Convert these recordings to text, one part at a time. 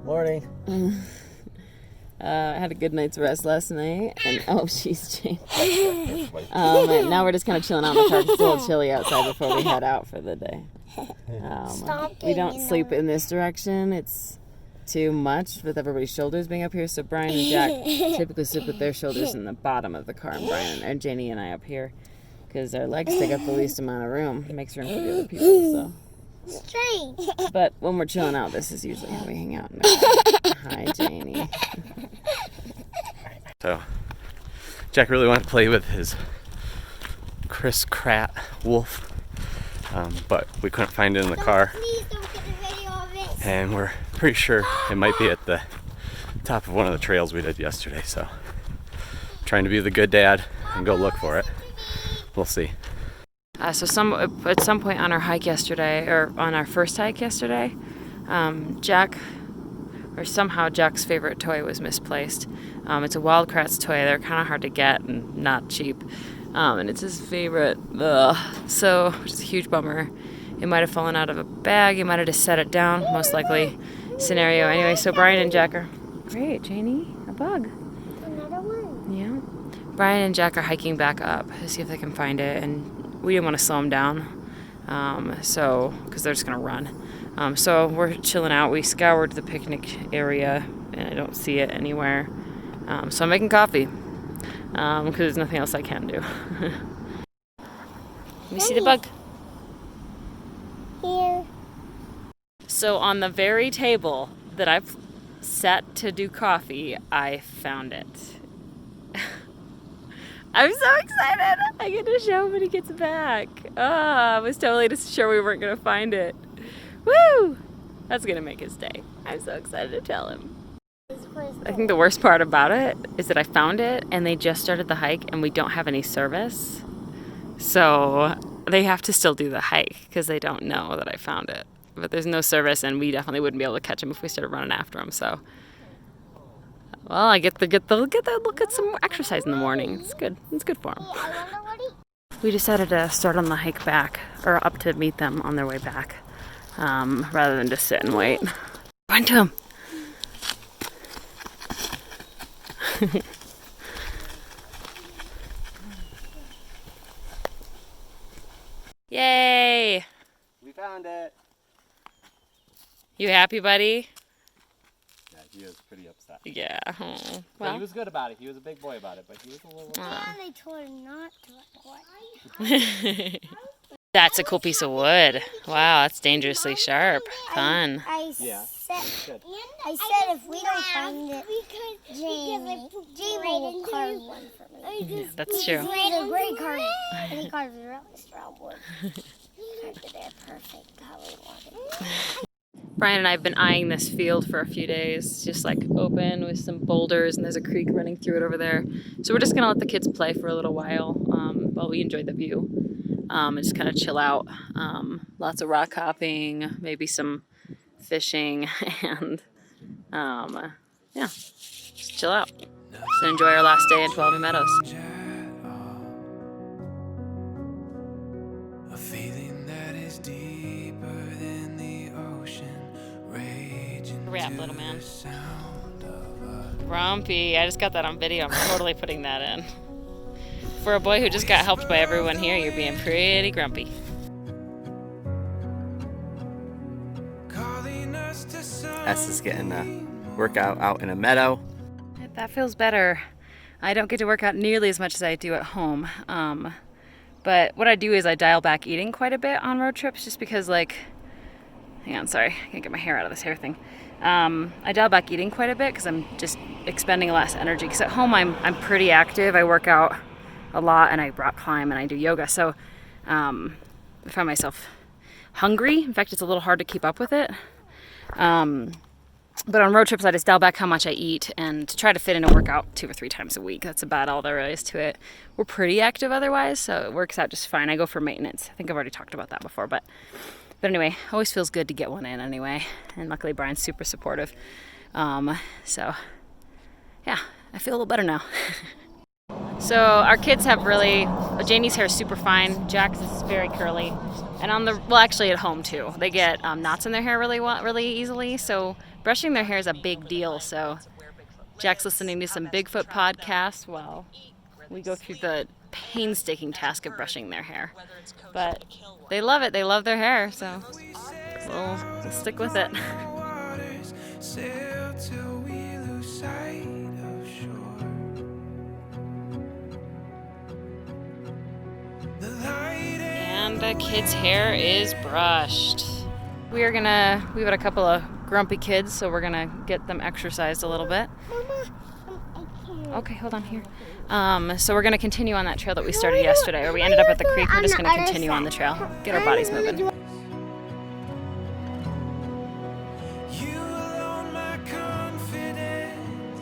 Morning. I had a good night's rest last night, and oh, she's changed. And now we're just kind of chilling out in the car. It's a little chilly outside before we head out for the day. We don't sleep in this direction. It's too much with everybody's shoulders being up here. So Brian and Jack typically sleep with their shoulders in the bottom of the car, and Brian and Janie and I up here because our legs take up the least amount of room. It makes room for the other people. So. Strange. But when we're chilling out, this is usually how we hang out. Hi, Janie. So, Jack really wanted to play with his Chris Pratt wolf, but we couldn't find it in the car. Please don't get a video of it. And we're pretty sure it might be at the top of one of the trails we did yesterday. So, trying to be the good dad and go look for it. We'll see. So at some point on our hike yesterday, or on our first hike yesterday, Jack's favorite toy was misplaced. It's a Wildcrats toy. They're kind of hard to get and not cheap. And it's his favorite. So, which is a huge bummer. It might have fallen out of a bag. He might have just set it down, most likely scenario. Anyway, so Brian and Jack are... Great, Janie, a bug. Another one. Yeah. Brian and Jack are hiking back up to see if they can find it, and we didn't want to slow them down, because they're just going to run. So we're chilling out. We scoured the picnic area, and I don't see it anywhere. So I'm making coffee, because there's nothing else I can do. Let me see the bug. Here. So on the very table that I've set to do coffee, I found it. I'm so excited. I get to show him when he gets back. I was totally just sure we weren't going to find it. Woo! That's going to make his day. I'm so excited to tell him. I think the worst part about it is that I found it and they just started the hike and we don't have any service. So they have to still do the hike because they don't know that I found it. But there's no service and we definitely wouldn't be able to catch him if we started running after him. So, well, I get to look at some exercise in the morning. It's good. It's good for him. We decided to start on the hike back, or up to meet them on their way back, rather than just sit and wait. Run to him. Yay! We found it. You happy, buddy? Yeah, he was pretty upset. Yeah. Oh, But well. he was good about it. He was a big boy about it, but he was a little upset. They told him not to. That's a cool piece of wood. Wow, that's dangerously sharp. Fun. I said if we don't find it, Jamie will carve one for me. Yeah, that's true. He's a great carver, and he carves really strong wood. Carved it there perfect how we want it. Brian and I have been eyeing this field for a few days, just like open with some boulders, and there's a creek running through it over there. So we're just gonna let the kids play for a little while while we enjoy the view, and just kind of chill out. Lots of rock hopping, maybe some fishing, and yeah, just chill out. Just enjoy our last day in Tuolumne Meadows. A feeling that is deeper than the ocean, raging Wrap, to little man. the sound of a Grumpy. I just got that on video. I'm totally putting that in. For a boy who just got helped by everyone here, you're being pretty grumpy. calling us to some. S is getting a workout out in a meadow. That feels better. I don't get to work out nearly as much as I do at home. But what I do is I dial back eating quite a bit on road trips just because, like, hang on, sorry, I can't get my hair out of this hair thing. I dial back eating quite a bit because I'm just expending less energy. Because at home I'm pretty active. I work out a lot and I rock climb and I do yoga. So I find myself hungry. In fact, it's a little hard to keep up with it. But on road trips, I just dial back how much I eat and try to fit in a workout 2 or 3 times a week. That's about all there is to it. We're pretty active otherwise, so it works out just fine. I go for maintenance. I think I've already talked about that before, but anyway, always feels good to get one in anyway. And luckily, Brian's super supportive. So yeah, I feel a little better now. So our kids have really, Janie's hair is super fine, Jack's is very curly, and actually at home too. They get knots in their hair really easily, so brushing their hair is a big deal, so Jack's listening to some Bigfoot podcasts while we go through the painstaking task of brushing their hair. But they love it. They love their hair, so we'll stick with it. waters sail till we lose sight of shore. The light And the kids' hair is brushed. We have a couple of grumpy kids, so we're gonna get them exercised a little bit. Okay, hold on here. So we're gonna continue on that trail that we started yesterday, or we ended up at the creek. We're just gonna continue on the trail, get our bodies moving. you alone my confidence,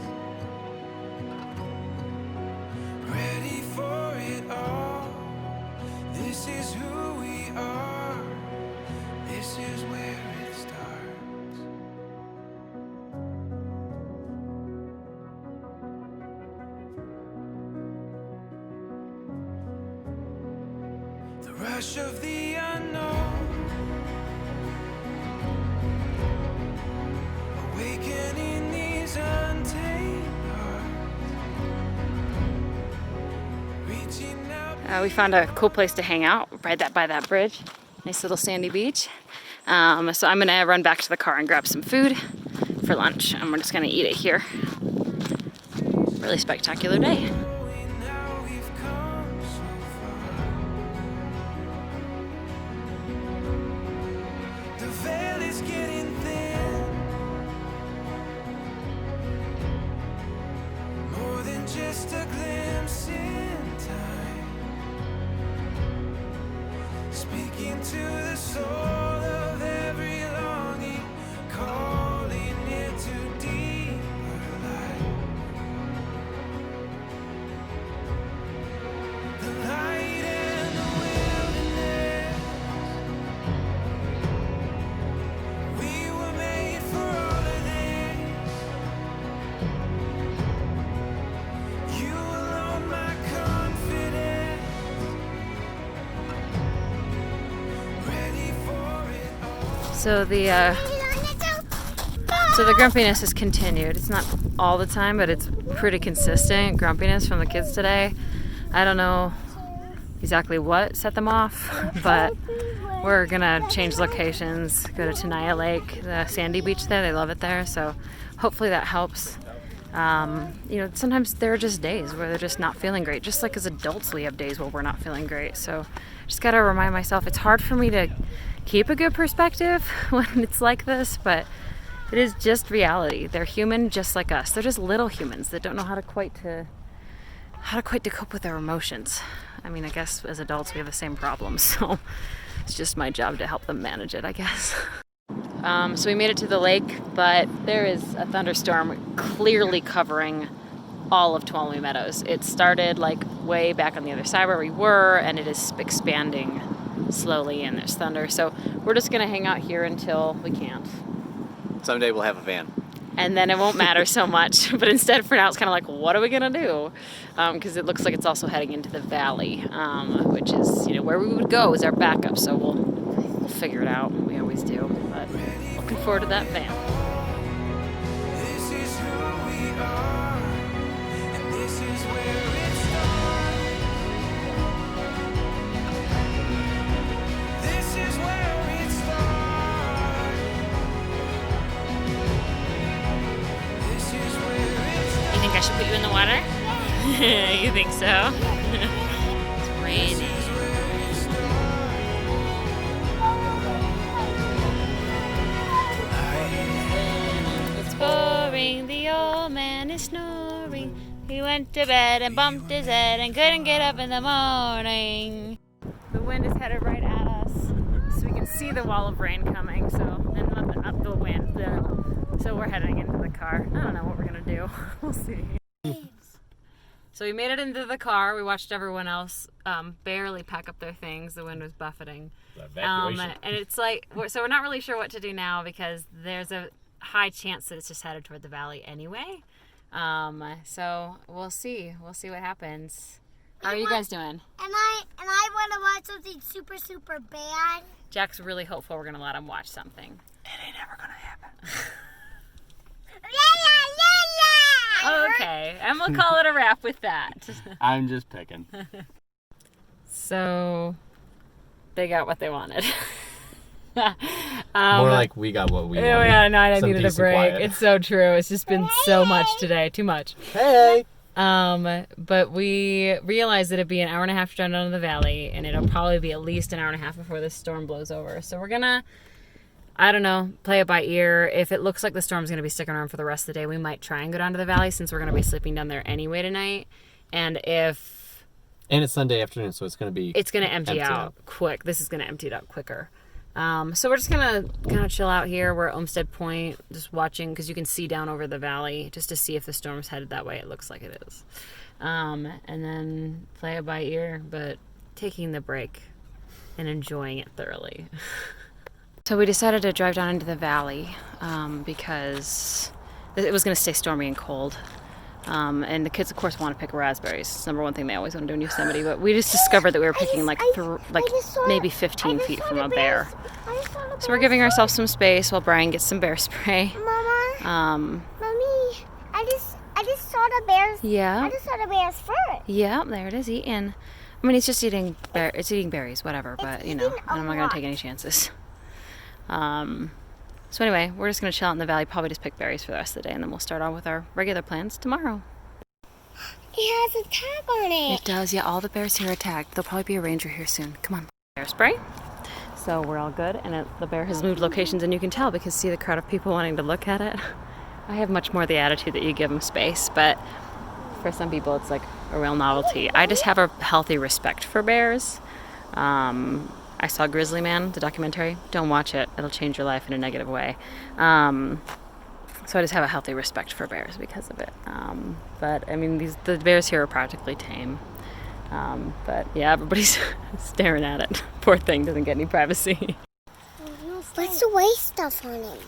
ready for it all. This is who we are. This is where it starts. The rush of the unknown, awakening these untamed hearts, reaching out. We found a cool place to hang out right by that bridge. Nice little sandy beach. So I'm gonna run back to the car and grab some food for lunch, and we're just gonna eat it here. Really spectacular day. Knowing how we've come so far. The veil is getting thin, more than just a glimpse in time, speaking to the soul of every longing, calling it to deeper light. The light and the wilderness, we were made for all of this. You alone my confidence, ready for it all. So the grumpiness has continued. It's not all the time, but it's pretty consistent grumpiness from the kids today. I don't know exactly what set them off, but we're gonna change locations, go to Tenaya Lake, the sandy beach there. They love it there, so hopefully that helps. Sometimes there are just days where they're just not feeling great. Just like as adults, we have days where we're not feeling great. So just gotta remind myself, it's hard for me to keep a good perspective when it's like this, but it is just reality. They're human just like us. They're just little humans that don't know how to quite to cope with their emotions. I mean, I guess as adults we have the same problems, so it's just my job to help them manage it, I guess. So we made it to the lake, but there is a thunderstorm clearly covering all of Tuolumne Meadows. It started like way back on the other side where we were, and it is expanding slowly, and there's thunder. So we're just gonna hang out here until we can't. Someday we'll have a van. And then it won't matter so much. But instead, for now, it's kind of like, what are we gonna do? Because it looks like it's also heading into the valley, which is, where we would go is our backup. So we'll figure it out. We always do. But looking forward to that van. This is who we are, and this is where it starts. This is where it starts. This is where it starts. You think I should put you in the water? You think so? It's raining. It's pouring, the old man is snoring. He went to bed and bumped his head and couldn't get up in the morning. The wind is headed right at us, so we can see the wall of rain coming. So then up the wind, so we're heading into the car. I don't know what we're gonna do. We'll see. So we made it into the car. We watched everyone else barely pack up their things. The wind was buffeting. And it's like, so we're not really sure what to do now because there's a high chance that it's just headed toward the valley anyway. So we'll see. We'll see what happens. How are you guys doing? And I want to watch something super, super bad. Jack's really hopeful we're going to let him watch something. It ain't ever gonna happen. Okay, and we'll call it a wrap with that. I'm just picking. So, they got what they wanted. More like we got what we wanted. Yeah, no, I Some needed a peace and break. quiet. It's so true. It's just been so much today. Too much. Hey! But we realized that it'd be an hour and a half to drive down to the valley, and it'll probably be at least an hour and a half before this storm blows over. So we're gonna, I don't know, play it by ear. If it looks like the storm's gonna be sticking around for the rest of the day, we might try and go down to the valley since we're gonna be sleeping down there anyway tonight. And it's Sunday afternoon, so it's gonna empty out quick. This is gonna empty it out quicker. So we're just gonna kind of chill out here. We're at Olmsted Point, just watching, because you can see down over the valley, just to see if the storm's headed that way. It looks like it is. And then play it by ear, but taking the break and enjoying it thoroughly. So we decided to drive down into the valley because it was gonna stay stormy and cold. And the kids, of course, want to pick raspberries. It's the number one thing they always want to do in Yosemite. But we just discovered that we were picking maybe 15 feet from a bear. So we're giving ourselves some space while Brian gets some bear spray. Mama, Mommy, I just saw the bears. Yeah. I just saw the bear's fur. Yeah, there it is, eating. I mean, it's just eating it's eating berries, whatever. But you know, I'm not gonna take any chances. So anyway, we're just going to chill out in the valley, probably just pick berries for the rest of the day, and then we'll start on with our regular plans tomorrow. It has a tag on it. It does, yeah. All the bears here are tagged. There'll probably be a ranger here soon. Come on. Bear spray. So we're all good, and the bear has moved locations, and you can tell because see the crowd of people wanting to look at it. I have much more the attitude that you give them space, but for some people it's like a real novelty. I just have a healthy respect for bears. I saw Grizzly Man, the documentary. Don't watch it. It'll change your life in a negative way. So I just have a healthy respect for bears because of it. But I mean, the bears here are practically tame. But yeah, everybody's staring at it. Poor thing doesn't get any privacy. What's the waste stuff on it?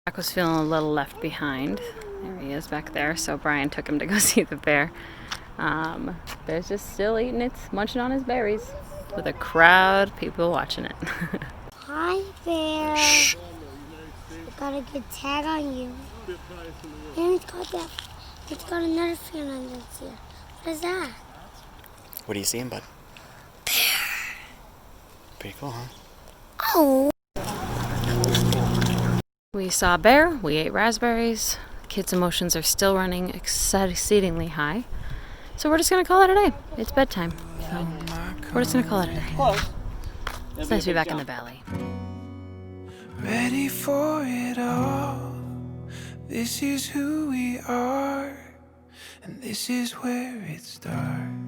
Jack was feeling a little left behind. There he is back there. So Brian took him to go see the bear. Bear's just still eating munching on his berries with a crowd of people watching it. Hi, bear. Shh. I got a good tag on you. And it's got another fin on this here. What is that? What are you seeing, bud? Bear. Pretty cool, huh? Oh. We saw a bear. We ate raspberries. Kids' emotions are still running exceedingly high. So we're just going to call it a day. It's bedtime. So we're just going to call it a day. It's nice to be back in the valley. Ready for it all. This is who we are, and this is where it starts.